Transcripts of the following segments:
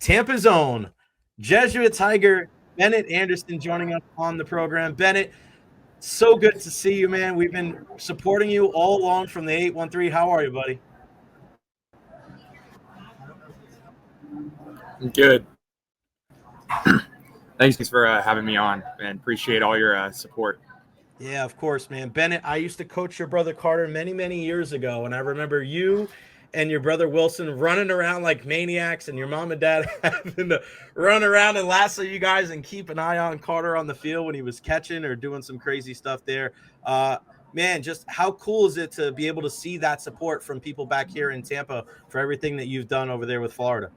Tampa's own Jesuit Tiger Bennett Andersen joining us on the program. Bennett, so good to see you, man. We've been supporting you all along from the 813. How are you, buddy? Good. Thanks for having me on, and appreciate all your support. Yeah, of course, man. Bennett, I used to coach your brother Carter many, many years ago, and I remember you and your brother Wilson running around like maniacs, and your mom and dad having to run around and lasso you guys and keep an eye on Carter on the field when he was catching or doing some crazy stuff there. Uh, Man, just how cool is it to be able to see that support from people back here in Tampa for everything that you've done over there with Florida?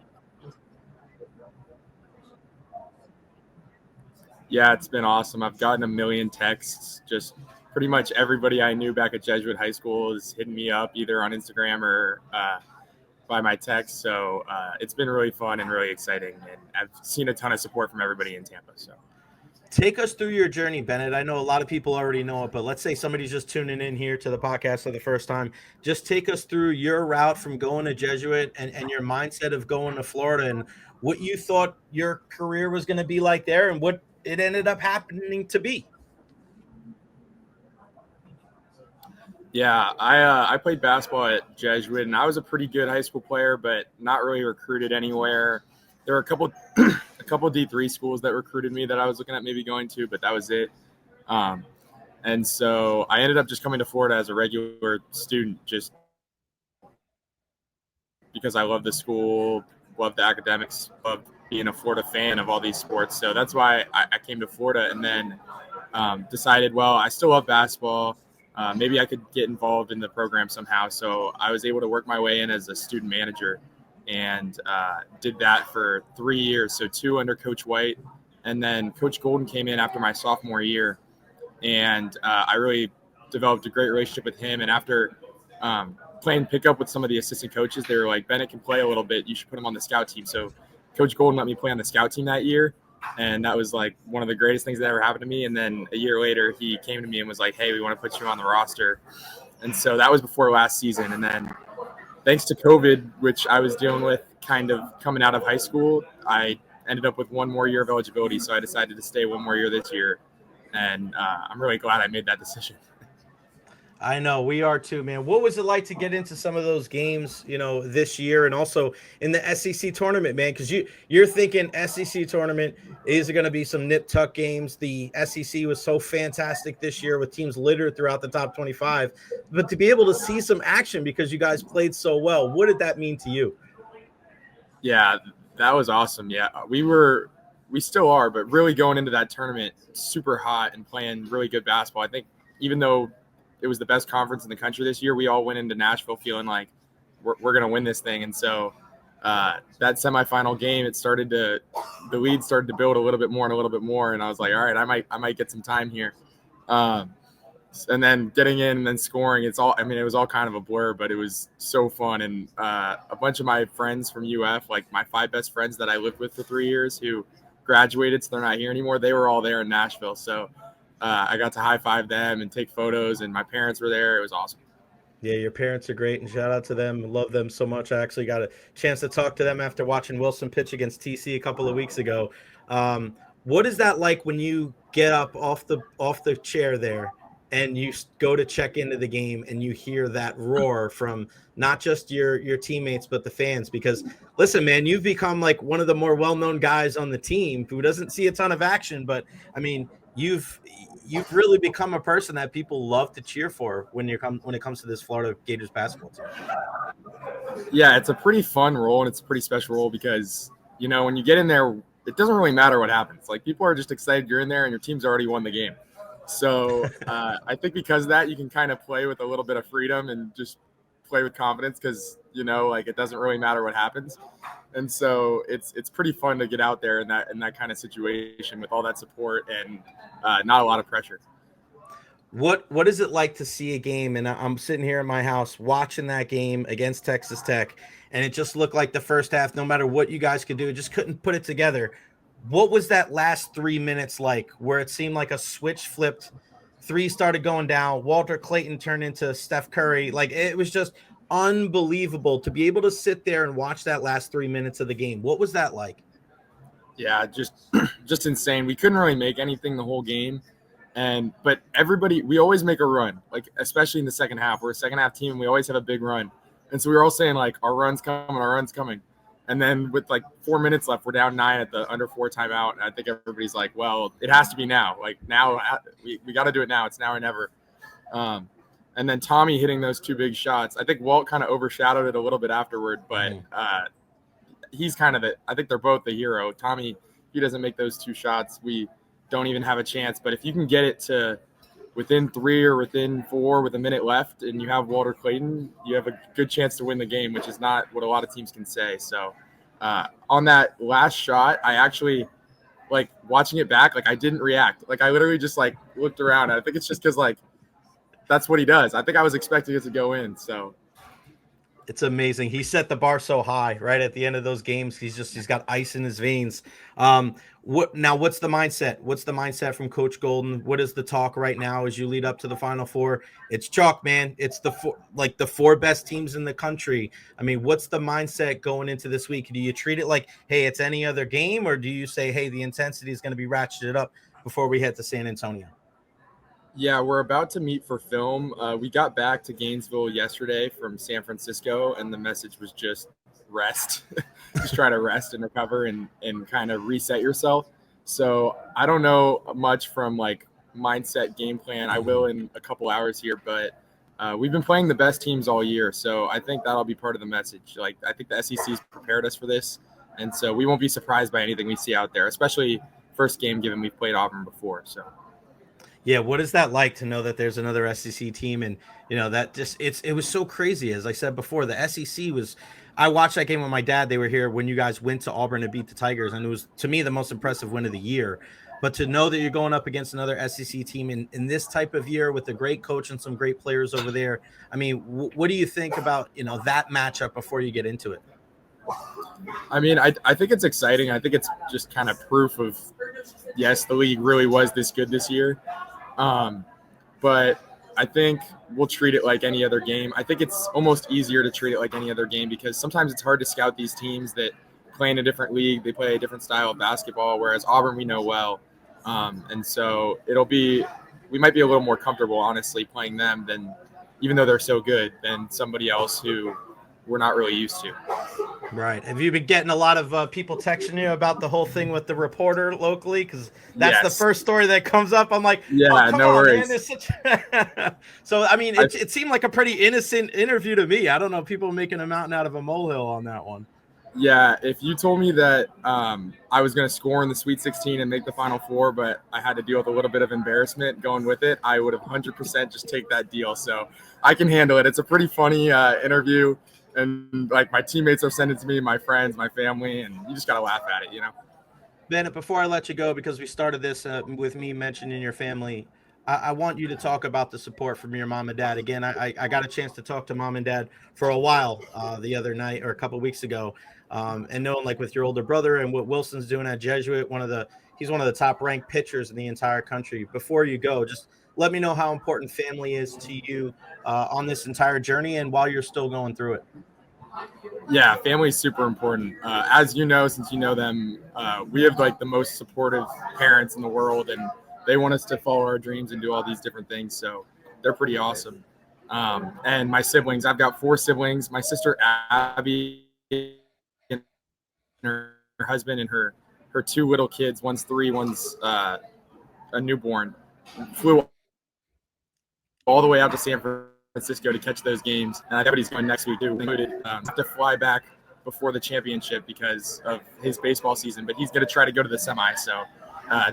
Yeah, it's been awesome. I've gotten a million texts. Just pretty much everybody I knew back at Jesuit High School is hitting me up either on Instagram or by my text. So it's been really fun and really exciting. And I've seen a ton of support from everybody in Tampa. So Take us through your journey, Bennett. I know a lot of people already know it, but let's say somebody's just tuning in here to the podcast for the first time. Just take us through your route from going to Jesuit and your mindset of going to Florida and what you thought your career was going to be like there and what it ended up happening to be. yeah, I played basketball at Jesuit, and I was a pretty good high school player, but not really recruited anywhere. There were a couple a couple D3 schools that recruited me that I was looking at maybe going to, but that was it. Um, and so I ended up just coming to Florida as a regular student, just because I love the school, love the academics, love being a Florida fan of all these sports. So that's why I came to Florida, and then decided, well, I still love basketball. Maybe I could get involved in the program somehow. So I was able to work my way in as a student manager, and did that for 3 years. So 2 under Coach White, and then Coach Golden came in after my sophomore year, and I really developed a great relationship with him. And after playing pickup with some of the assistant coaches, they were like, Bennett can play a little bit. You should put him on the scout team. So Coach Golden let me play on the scout team that year. And that was like one of the greatest things that ever happened to me. And then a year later, he came to me and was like, hey, we want to put you on the roster. And so that was before last season. And then thanks to COVID, which I was dealing with kind of coming out of high school, I ended up with 1 more year of eligibility. So I decided to stay 1 more year this year. And I'm really glad I made that decision. I know we are too, man. What was it like to get into some of those games, this year and also in the SEC tournament, man? Because you're thinking SEC tournament is going to be some nip tuck games. The SEC was so fantastic this year with teams littered throughout the top 25, but to be able to see some action because you guys played so well, what did that mean to you? Yeah, that was awesome. Yeah, we still are, but really going into that tournament super hot and playing really good basketball. I think even though it was the best conference in the country this year, we all went into Nashville feeling like we're going to win this thing. And so that semifinal game, the lead started to build a little bit more and a little bit more. And I was like, all right, I might get some time here. And then getting in and then scoring, it was all kind of a blur, but it was so fun. And a bunch of my friends from UF, like my 5 best friends that I lived with for 3 years who graduated, so they're not here anymore, they were all there in Nashville. So I got to high five them and take photos, and my parents were there. It was awesome. Yeah, your parents are great, and shout out to them. Love them so much. I actually got a chance to talk to them after watching Wilson pitch against TC a couple of weeks ago. What is that like when you get up off the chair there and you go to check into the game and you hear that roar from not just your teammates but the fans? Because listen, man, you've become like one of the more well-known guys on the team who doesn't see a ton of action, but I mean, you've really become a person that people love to cheer for when it comes to this Florida Gators basketball team. Yeah, it's a pretty fun role, and it's a pretty special role because, when you get in there, it doesn't really matter what happens. Like, people are just excited you're in there and your team's already won the game. So I think because of that, you can kind of play with a little bit of freedom and just play with confidence because, like it doesn't really matter what happens. And so it's pretty fun to get out there in that kind of situation with all that support and not a lot of pressure. What is it like to see a game? And I'm sitting here in my house watching that game against Texas Tech, and it just looked like the first half, no matter what you guys could do, it just couldn't put it together. What was that last 3 minutes like where it seemed like a switch flipped, three started going down, Walter Clayton turned into Steph Curry? Like, it was just unbelievable to be able to sit there and watch that last 3 minutes of the game. What was that like? Yeah, just insane. We couldn't really make anything the whole game. But everybody, we always make a run, like especially in the second half. We're a second half team, and we always have a big run. And so we were all saying like, our run's coming, our run's coming. And then with like 4 minutes left, we're down 9 at the under 4 timeout. And I think everybody's like, well, it has to be now. Like now, we got to do it now. It's now or never. And then Tommy hitting those 2 big shots. I think Walt kind of overshadowed it a little bit afterward, but he's kind of I think they're both the hero. Tommy, he doesn't make those 2 shots, we don't even have a chance. But if you can get it to within 3 or within 4 with a minute left and you have Walter Clayton, you have a good chance to win the game, which is not what a lot of teams can say. So on that last shot, I actually, like, watching it back, like, I didn't react. Like, I literally just, like, looked around. I think it's just because, like, that's what he does. I think I was expecting it to go in. So it's amazing. He set the bar so high, right? At the end of those games, he's got ice in his veins. What's the mindset? What's the mindset from Coach Golden? What is the talk right now as you lead up to the Final Four? It's chalk, man. It's the 4 best teams in the country. I mean, what's the mindset going into this week? Do you treat it like, hey, it's any other game, or do you say, hey, the intensity is going to be ratcheted up before we head to San Antonio? Yeah, we're about to meet for film. We got back to Gainesville yesterday from San Francisco, and the message was just rest. Just try to rest and recover and kind of reset yourself. So I don't know much from, like, mindset game plan. I will in a couple hours here, but we've been playing the best teams all year. So I think that'll be part of the message. Like, I think the SEC's prepared us for this, and so we won't be surprised by anything we see out there, especially first game given we've played Auburn before. So. Yeah, what is that like to know that there's another SEC team? And, you know, that just it was so crazy. As I said before, the SEC was – I watched that game with my dad. They were here when you guys went to Auburn and beat the Tigers, and it was, to me, the most impressive win of the year. But to know that you're going up against another SEC team in this type of year with a great coach and some great players over there, I mean, what do you think about, you know, that matchup before you get into it? I mean, I think it's exciting. I think it's just kind of proof of, yes, the league really was this good this year. But I think we'll treat it like any other game. I think it's almost easier to treat it like any other game because sometimes it's hard to scout these teams that play in a different league. They play a different style of basketball, whereas Auburn we know well. And so we might be a little more comfortable, honestly, playing them than, even though they're so good, than somebody else who we're not really used to. Right. Have you been getting a lot of people texting you about the whole thing with the reporter locally? Because that's the first story that comes up. I'm like, yeah, come no on, worries. Man. So, I mean, it seemed like a pretty innocent interview to me. I don't know, people making a mountain out of a molehill on that one. Yeah, if you told me that I was going to score in the Sweet 16 and make the Final Four, but I had to deal with a little bit of embarrassment going with it, I would have 100% just take that deal. So I can handle it. It's a pretty funny interview. And, like, my teammates are sending it to me, my friends, my family, and you just got to laugh at it, you know? Bennett, before I let you go, because we started this with me mentioning your family, I want you to talk about the support from your mom and dad. Again, I got a chance to talk to mom and dad for a while the other night or a couple of weeks ago. And knowing, like, with your older brother and what Wilson's doing at Jesuit, he's one of the top ranked pitchers in the entire country. Before you go, just let me know how important family is to you on this entire journey and while you're still going through it. Yeah, family is super important. As you know, since you know them, we have, like, the most supportive parents in the world, and they want us to follow our dreams and do all these different things. So they're pretty awesome. And my siblings, I've got 4 siblings. My sister Abby and her husband and her 2 little kids, one's 3, one's a newborn, flew all the way out to San Francisco to catch those games. And everybody's going next week too. Have to fly back before the championship because of his baseball season, but he's going to try to go to the semi. So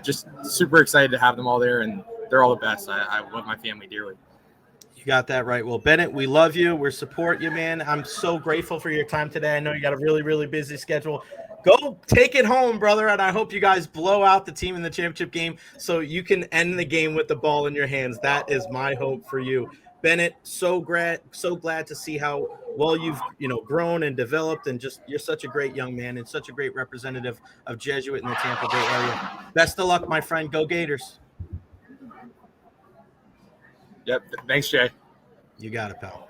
just super excited to have them all there, and they're all the best. I love my family dearly. You got that right. Well, Bennett, we love you. We support you, man. I'm so grateful for your time today. I know you got a really, really busy schedule. Go take it home, brother, and I hope you guys blow out the team in the championship game so you can end the game with the ball in your hands. That is my hope for you. Bennett, so glad to see how well you've grown and developed, and just you're such a great young man and such a great representative of Jesuit in the Tampa Bay area. Best of luck, my friend. Go Gators. Yep. Thanks, Jay. You got it, pal.